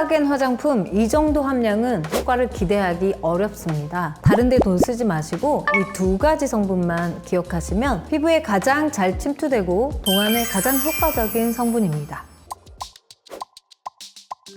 콜라겐 화장품 이 정도 함량은 효과를 기대하기 어렵습니다. 다른 데 돈 쓰지 마시고 이 두 가지 성분만 기억하시면 피부에 가장 잘 침투되고 동안에 가장 효과적인 성분입니다.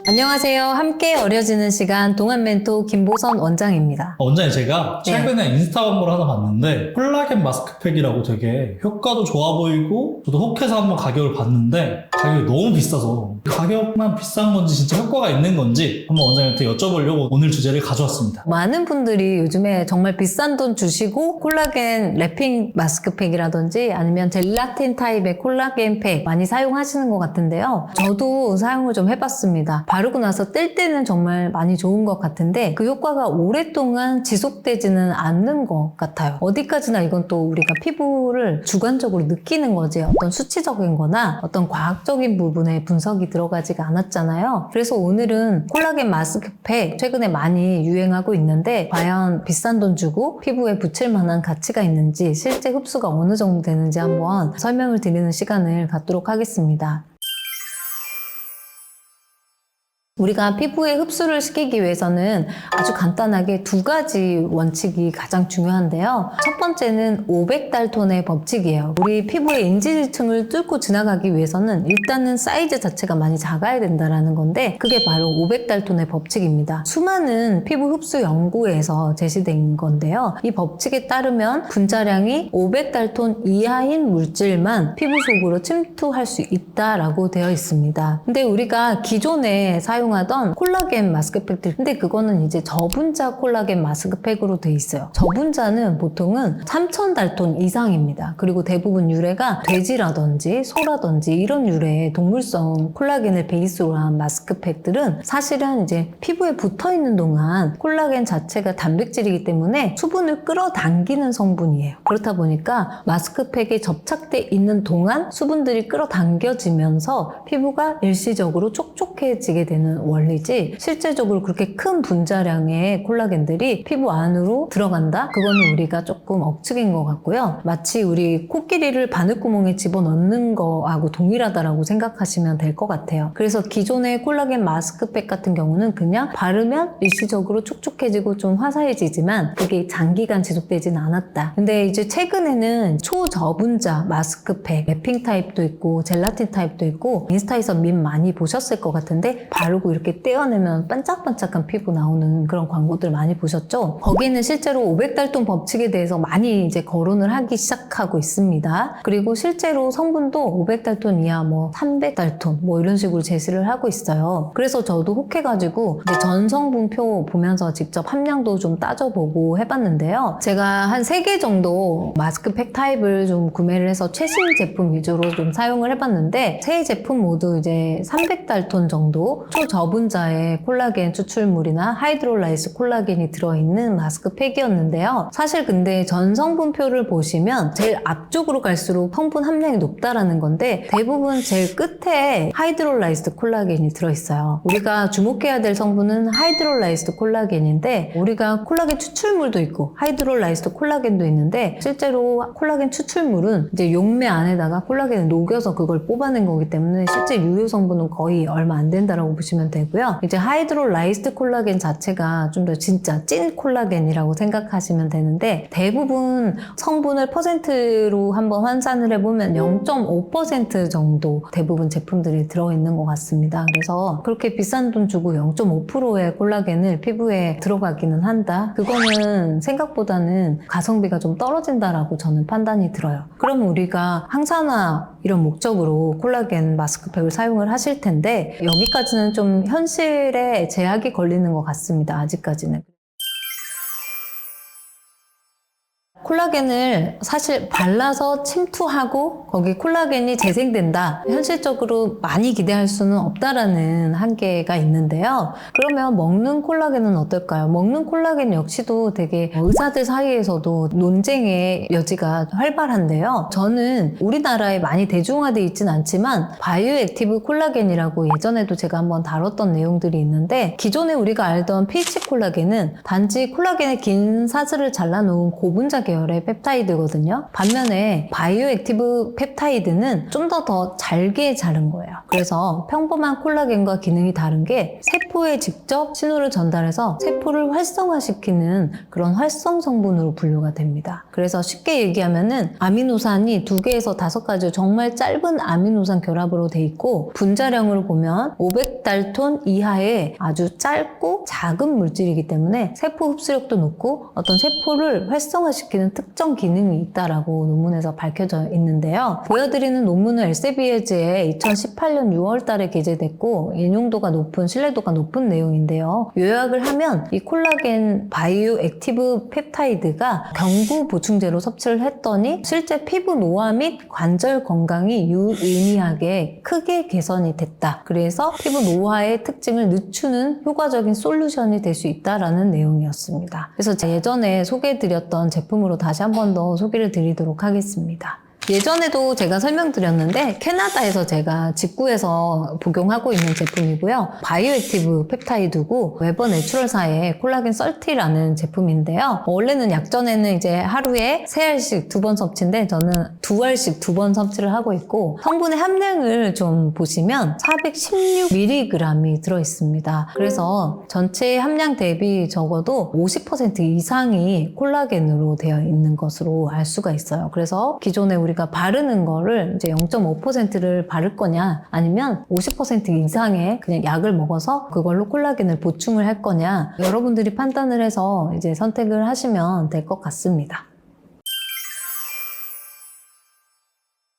안녕하세요. 함께 어려지는 시간 동안멘토 김보선 원장입니다. 원장님, 제가 최근에 인스타그램을 하나 봤는데 콜라겐 마스크팩이라고 되게 효과도 좋아 보이고 저도 혹해서 한번 가격을 봤는데 가격이 너무 비싸서 가격만 비싼 건지 진짜 효과가 있는 건지 한번 원장님한테 여쭤보려고 오늘 주제를 가져왔습니다. 많은 분들이 요즘에 정말 비싼 돈 주시고 콜라겐 랩핑 마스크팩이라든지 아니면 젤라틴 타입의 콜라겐 팩 많이 사용하시는 것 같은데요. 저도 사용을 좀 해봤습니다. 바르고 나서 뜰 때는 정말 많이 좋은 것 같은데 그 효과가 오랫동안 지속되지는 않는 것 같아요. 어디까지나 이건 또 우리가 피부를 주관적으로 느끼는 거지 어떤 수치적인 거나 어떤 과학적인 부분에 분석이 들어가지가 않았잖아요. 그래서 오늘은 콜라겐 마스크팩 최근에 많이 유행하고 있는데 과연 비싼 돈 주고 피부에 붙일 만한 가치가 있는지 실제 흡수가 어느 정도 되는지 한번 설명을 드리는 시간을 갖도록 하겠습니다. 우리가 피부에 흡수를 시키기 위해서는 아주 간단하게 두 가지 원칙이 가장 중요한데요. 첫 번째는 500달톤의 법칙이에요. 우리 피부의 인지층을 뚫고 지나가기 위해서는 일단은 사이즈 자체가 많이 작아야 된다는 건데 그게 바로 500달톤의 법칙입니다. 수많은 피부 흡수 연구에서 제시된 건데요. 이 법칙에 따르면 분자량이 500달톤 이하인 물질만 피부 속으로 침투할 수 있다라고 되어 있습니다. 근데 우리가 기존에 사용하던 콜라겐 마스크팩들 근데 그거는 이제 저분자 콜라겐 마스크팩으로 돼 있어요. 저분자는 보통은 3000달톤 이상입니다. 그리고 대부분 유래가 돼지라든지 소라든지 이런 유래의 동물성 콜라겐을 베이스로 한 마스크팩들은 사실은 이제 피부에 붙어 있는 동안 콜라겐 자체가 단백질이기 때문에 수분을 끌어당기는 성분이에요. 그렇다 보니까 마스크팩에 접착돼 있는 동안 수분들이 끌어당겨지면서 피부가 일시적으로 촉촉해지게 되는 원리지 실제적으로 그렇게 큰 분자량의 콜라겐들이 피부 안으로 들어간다? 그거는 우리가 조금 억측인 것 같고요. 마치 우리 코끼리를 바늘구멍에 집어넣는 거하고 동일하다라고 생각하시면 될 것 같아요. 그래서 기존의 콜라겐 마스크팩 같은 경우는 그냥 바르면 일시적으로 촉촉해지고 좀 화사해지지만 그게 장기간 지속되지는 않았다. 근데 이제 최근에는 초저분자 마스크팩, 랩핑 타입도 있고 젤라틴 타입도 있고 인스타에서 밈 많이 보셨을 것 같은데 바르고 이렇게 떼어내면 반짝반짝한 피부 나오는 그런 광고들 많이 보셨죠? 거기는 실제로 500달톤 법칙에 대해서 많이 이제 거론을 하기 시작하고 있습니다. 그리고 실제로 성분도 500달톤 이하 300달톤 이런 식으로 제시를 하고 있어요. 그래서 저도 혹해가지고 이제 전 성분표 보면서 직접 함량도 좀 따져보고 해봤는데요. 제가 한 3개 정도 마스크팩 타입을 좀 구매를 해서 최신 제품 위주로 좀 사용을 해봤는데 세 제품 모두 이제 300달톤 정도 초저분자의 콜라겐 추출물이나 하이드롤라이스 콜라겐이 들어있는 마스크팩이었는데요. 사실 근데 전 성분표를 보시면 제일 앞쪽으로 갈수록 성분 함량이 높다라는 건데 대부분 제일 끝에 하이드롤라이스드 콜라겐이 들어있어요. 우리가 주목해야 될 성분은 하이드롤라이스드 콜라겐인데 우리가 콜라겐 추출물도 있고 하이드롤라이스드 콜라겐도 있는데 실제로 콜라겐 추출물은 이제 용매 안에다가 콜라겐을 녹여서 그걸 뽑아낸 거기 때문에 실제 유효 성분은 거의 얼마 안 된다라고 보시면 되고요. 이제 하이드롤라이스드 콜라겐 자체가 좀 더 진짜 찐 콜라겐이라고 생각하시면 되는데 대부분 성분을 퍼센트로 한번 환산을 해보면 0.5% 정도 대부분 제품들이 들어있는 것 같습니다. 그래서 그렇게 비싼 돈 주고 0.5%의 콜라겐을 피부에 들어가기는 한다. 그거는 생각보다는 가성비가 좀 떨어진다라고 저는 판단이 들어요. 그럼 우리가 항산화 이런 목적으로 콜라겐 마스크팩을 사용을 하실 텐데 여기까지는 좀 현실에 제약이 걸리는 것 같습니다. 아직까지는. 콜라겐을 사실 발라서 침투하고 거기 콜라겐이 재생된다. 현실적으로 많이 기대할 수는 없다라는 한계가 있는데요. 그러면 먹는 콜라겐은 어떨까요? 먹는 콜라겐 역시도 되게 의사들 사이에서도 논쟁의 여지가 활발한데요. 저는 우리나라에 많이 대중화되어 있진 않지만 바이오 액티브 콜라겐이라고 예전에도 제가 한번 다뤘던 내용들이 있는데 기존에 우리가 알던 PH 콜라겐은 단지 콜라겐의 긴 사슬을 잘라놓은 고분자 계열 계열의 펩타이드거든요. 반면에 바이오 액티브 펩타이드는 좀 더 잘게 자른 거예요. 그래서 평범한 콜라겐과 기능이 다른 게 세포에 직접 신호를 전달해서 세포를 활성화시키는 그런 활성 성분으로 분류가 됩니다. 그래서 쉽게 얘기하면은 아미노산이 2개에서 5가지 정말 짧은 아미노산 결합으로 돼 있고, 분자량으로 보면 500달톤 이하의 아주 짧고 작은 물질이기 때문에 세포 흡수력도 높고 어떤 세포를 활성화시키는 특정 기능이 있다라고 논문에서 밝혀져 있는데요. 보여드리는 논문은 엘세비에즈에 2018년 6월 달에 게재됐고 인용도가 높은, 신뢰도가 높은 내용인데요. 요약을 하면 이 콜라겐 바이오 액티브 펩타이드가 경구 보충제로 섭취를 했더니 실제 피부 노화 및 관절 건강이 유의미하게 크게 개선이 됐다. 그래서 피부 노화의 특징을 늦추는 효과적인 솔루션이 될 수 있다라는 내용이었습니다. 그래서 예전에 소개해드렸던 제품으로 다시 한 번 더 소개를 드리도록 하겠습니다. 예전에도 제가 설명드렸는데 캐나다에서 제가 직구해서 복용하고 있는 제품이고요. 바이오 액티브 펩타이드고 웨버 내추럴사의 콜라겐 썰티라는 제품인데요. 원래는 약전에는 이제 하루에 3알씩 2번 섭취인데 저는 2알씩 2번 섭취를 하고 있고, 성분의 함량을 좀 보시면 416mg이 들어있습니다. 그래서 전체 함량 대비 적어도 50% 이상이 콜라겐으로 되어 있는 것으로 알 수가 있어요. 그래서 기존에 우리가 바르는 거를 이제 0.5%를 바를 거냐, 아니면 50% 이상의 그냥 약을 먹어서 그걸로 콜라겐을 보충을 할 거냐, 여러분들이 판단을 해서 이제 선택을 하시면 될 것 같습니다.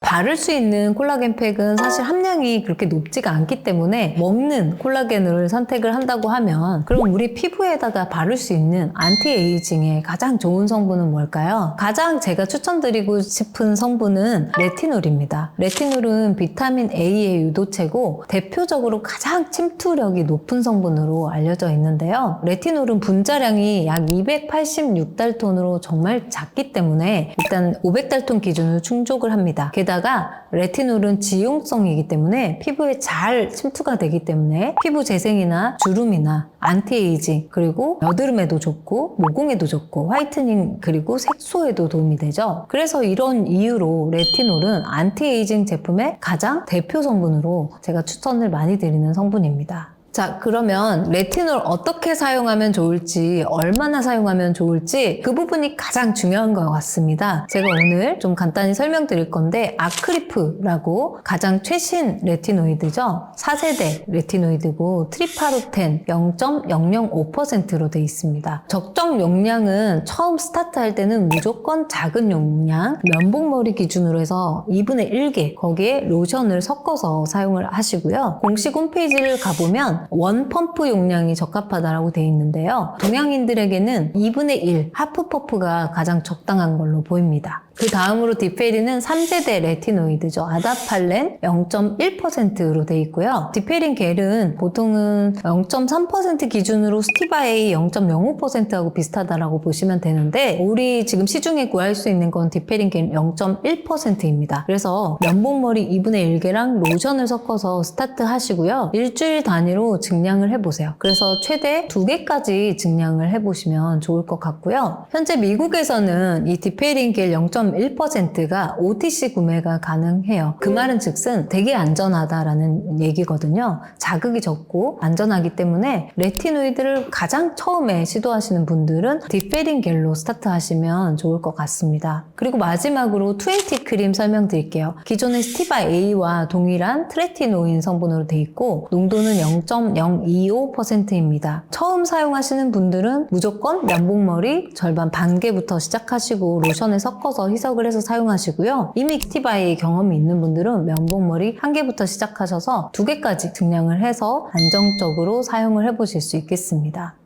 바를 수 있는 콜라겐 팩은 사실 함량이 그렇게 높지가 않기 때문에 먹는 콜라겐을 선택을 한다고 하면, 그럼 우리 피부에다가 바를 수 있는 안티에이징의 가장 좋은 성분은 뭘까요? 가장 제가 추천드리고 싶은 성분은 레티놀입니다. 레티놀은 비타민 A의 유도체고 대표적으로 가장 침투력이 높은 성분으로 알려져 있는데요. 레티놀은 분자량이 약 286달톤으로 정말 작기 때문에 일단 500달톤 기준으로 충족을 합니다. 게다가 레티놀은 지용성이기 때문에 피부에 잘 침투가 되기 때문에 피부 재생이나 주름이나 안티에이징, 그리고 여드름에도 좋고 모공에도 좋고 화이트닝, 그리고 색소에도 도움이 되죠. 그래서 이런 이유로 레티놀은 안티에이징 제품의 가장 대표 성분으로 제가 추천을 많이 드리는 성분입니다. 자, 그러면 레티놀 어떻게 사용하면 좋을지, 얼마나 사용하면 좋을지 그 부분이 가장 중요한 것 같습니다. 제가 오늘 좀 간단히 설명드릴 건데, 아크리프라고 가장 최신 레티노이드죠. 4세대 레티노이드고 트리파로텐 0.005%로 되어 있습니다. 적정 용량은 처음 스타트할 때는 무조건 작은 용량, 면봉머리 기준으로 해서 2분의 1개, 거기에 로션을 섞어서 사용을 하시고요. 공식 홈페이지를 가보면 원 펌프 용량이 적합하다라고 되어 있는데요. 동양인들에게는 2분의 1 하프 펌프가 가장 적당한 걸로 보입니다. 그 다음으로 디페리는 3세대 레티노이드죠. 아다팔렌 0.1%로 되어 있고요. 디페린 겔은 보통은 0.3% 기준으로 스티바A 0.05%하고 비슷하다라고 보시면 되는데, 우리 지금 시중에 구할 수 있는 건 디페린 겔 0.1%입니다. 그래서 면봉머리 2분의 1개랑 로션을 섞어서 스타트 하시고요. 일주일 단위로 증량을 해보세요. 그래서 최대 2개까지 증량을 해보시면 좋을 것 같고요. 현재 미국에서는 이 디페린 겔 0.1%가 OTC 구매가 가능해요. 그 말은 즉슨 되게 안전하다라는 얘기거든요. 자극이 적고 안전하기 때문에 레티노이드를 가장 처음에 시도하시는 분들은 디페린 겔로 스타트하시면 좋을 것 같습니다. 그리고 마지막으로 20 크림 설명드릴게요. 기존의 스티바 A와 동일한 트레티노인 성분으로 되어 있고 농도는 0.025%입니다. 처음 사용하시는 분들은 무조건 면봉머리 절반 반 개부터 시작하시고 로션에 섞어서 희석을 해서 사용하시고요. 이미 스티바의 경험이 있는 분들은 면봉머리 1개부터 시작하셔서 2개까지 증량을 해서 안정적으로 사용을 해보실 수 있겠습니다.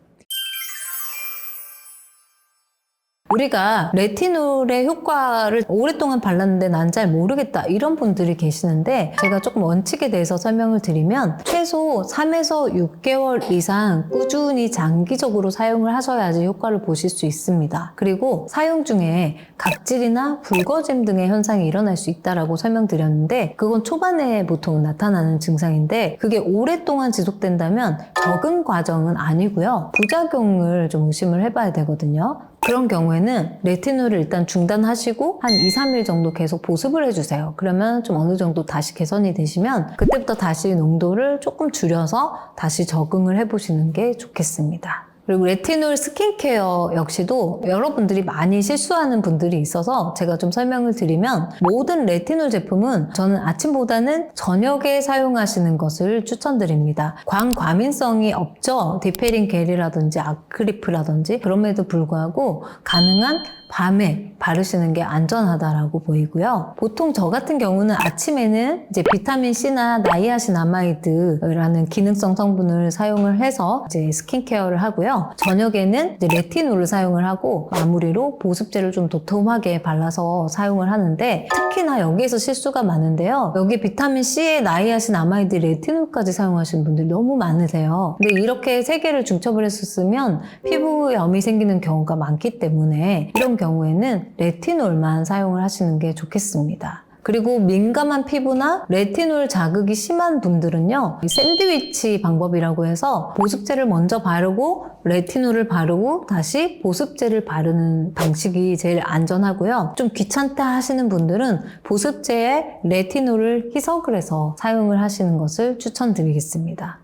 우리가 레티놀의 효과를 오랫동안 발랐는데 난 잘 모르겠다, 이런 분들이 계시는데, 제가 조금 원칙에 대해서 설명을 드리면 최소 3에서 6개월 이상 꾸준히 장기적으로 사용을 하셔야지 효과를 보실 수 있습니다. 그리고 사용 중에 각질이나 붉어짐 등의 현상이 일어날 수 있다라고 설명드렸는데, 그건 초반에 보통 나타나는 증상인데 그게 오랫동안 지속된다면 적응 과정은 아니고요. 부작용을 좀 의심을 해봐야 되거든요. 그런 경우에는 레티놀을 일단 중단하시고 한 2, 3일 정도 계속 보습을 해주세요. 그러면 좀 어느 정도 다시 개선이 되시면 그때부터 다시 농도를 조금 줄여서 다시 적응을 해보시는 게 좋겠습니다. 그리고 레티놀 스킨케어 역시도 여러분들이 많이 실수하는 분들이 있어서 제가 좀 설명을 드리면 모든 레티놀 제품은 저는 아침보다는 저녁에 사용하시는 것을 추천드립니다. 광과민성이 없죠. 디페린 겔이라든지 아크리프라든지 그럼에도 불구하고 가능한 밤에 바르시는 게 안전하다라고 보이고요. 보통 저 같은 경우는 아침에는 이제 비타민C나 나이아신아마이드라는 기능성 성분을 사용을 해서 이제 스킨케어를 하고요. 저녁에는 이제 레티놀을 사용을 하고 마무리로 보습제를 좀 도톰하게 발라서 사용을 하는데 특히나 여기에서 실수가 많은데요. 여기 비타민C에 나이아신아마이드, 레티놀까지 사용하시는 분들이 너무 많으세요. 근데 이렇게 세 개를 중첩을 했었으면 피부염이 생기는 경우가 많기 때문에 이런 경우에는 레티놀만 사용을 하시는 게 좋겠습니다. 그리고 민감한 피부나 레티놀 자극이 심한 분들은요, 샌드위치 방법이라고 해서 보습제를 먼저 바르고 레티놀을 바르고 다시 보습제를 바르는 방식이 제일 안전하고요. 좀 귀찮다 하시는 분들은 보습제에 레티놀을 희석을 해서 사용을 하시는 것을 추천드리겠습니다.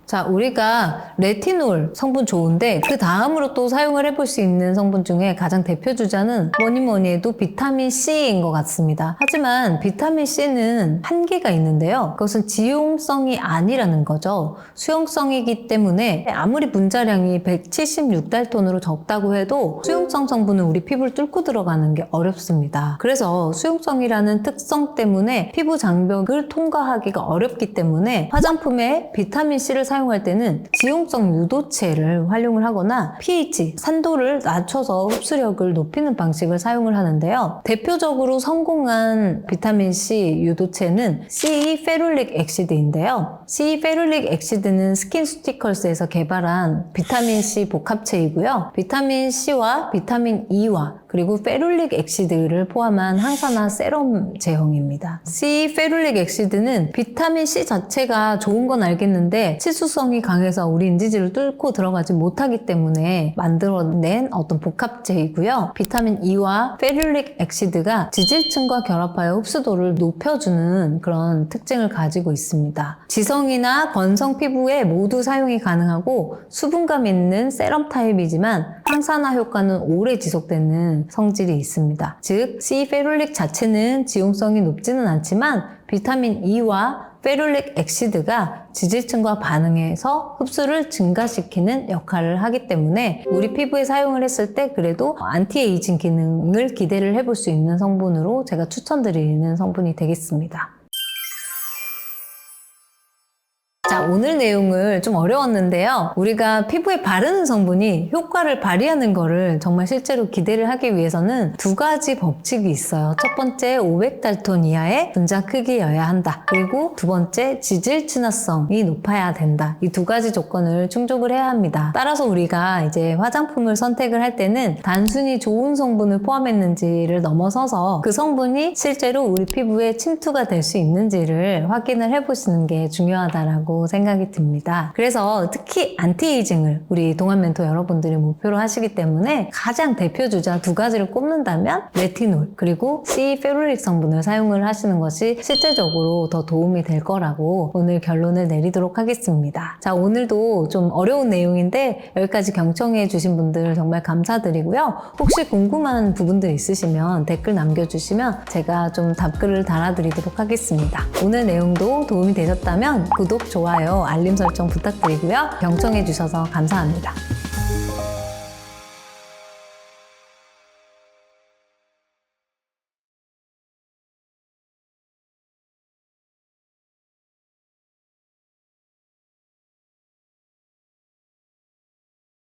자, 우리가 레티놀 성분 좋은데 그 다음으로 또 사용을 해볼 수 있는 성분 중에 가장 대표 주자는 뭐니 해도 비타민C인 것 같습니다. 하지만 비타민C는 한계가 있는데요. 그것은 지용성이 아니라는 거죠. 수용성이기 때문에 아무리 분자량이 176달톤으로 적다고 해도 수용성 성분은 우리 피부를 뚫고 들어가는 게 어렵습니다. 그래서 수용성이라는 특성 때문에 피부 장벽을 통과하기가 어렵기 때문에 화장품에 비타민C를 사용할 때는 지용성 유도체를 활용을 하거나 pH, 산도를 낮춰서 흡수력을 높이는 방식을 사용을 하는데요. 대표적으로 성공한 비타민C 유도체는 CE 페룰릭 엑시드인데요. CE 페룰릭 엑시드는 스킨스티컬스에서 개발한 비타민C 복합체이고요. 비타민C와 비타민 E와 그리고 페룰릭 엑시드를 포함한 항산화 세럼 제형입니다. C 페룰릭 엑시드는 비타민 C 자체가 좋은 건 알겠는데 치수성이 강해서 우리 인지질을 뚫고 들어가지 못하기 때문에 만들어낸 어떤 복합체이고요. 비타민 E와 페룰릭 엑시드가 지질층과 결합하여 흡수도를 높여주는 그런 특징을 가지고 있습니다. 지성이나 건성 피부에 모두 사용이 가능하고 수분감 있는 세럼 타입이지만 항산화 효과는 오래 지속되는 성질이 있습니다. 즉, C 페룰릭 자체는 지용성이 높지는 않지만 비타민 E와 페룰릭 엑시드가 지질층과 반응해서 흡수를 증가시키는 역할을 하기 때문에 우리 피부에 사용을 했을 때 그래도 안티에이징 기능을 기대를 해볼 수 있는 성분으로 제가 추천드리는 성분이 되겠습니다. 자, 오늘 내용을 좀 어려웠는데요. 우리가 피부에 바르는 성분이 효과를 발휘하는 거를 정말 실제로 기대를 하기 위해서는 두 가지 법칙이 있어요. 첫 번째, 500달톤 이하의 분자 크기여야 한다. 그리고 두 번째, 지질 친화성이 높아야 된다. 이 두 가지 조건을 충족을 해야 합니다. 따라서 우리가 이제 화장품을 선택을 할 때는 단순히 좋은 성분을 포함했는지를 넘어서서 그 성분이 실제로 우리 피부에 침투가 될 수 있는지를 확인을 해보시는 게 중요하다라고 생각이 듭니다. 그래서 특히 안티에이징을 우리 동안 멘토 여러분들이 목표로 하시기 때문에 가장 대표 주자 두 가지를 꼽는다면 레티놀 그리고 C 페룰릭 성분을 사용을 하시는 것이 실제적으로 더 도움이 될 거라고 오늘 결론을 내리도록 하겠습니다. 자, 오늘도 좀 어려운 내용인데 여기까지 경청해 주신 분들 정말 감사드리고요. 혹시 궁금한 부분들 있으시면 댓글 남겨주시면 제가 좀 답글을 달아드리도록 하겠습니다. 오늘 내용도 도움이 되셨다면 구독, 좋아요, 알림 설정 부탁드리고요. 경청해 주셔서 감사합니다.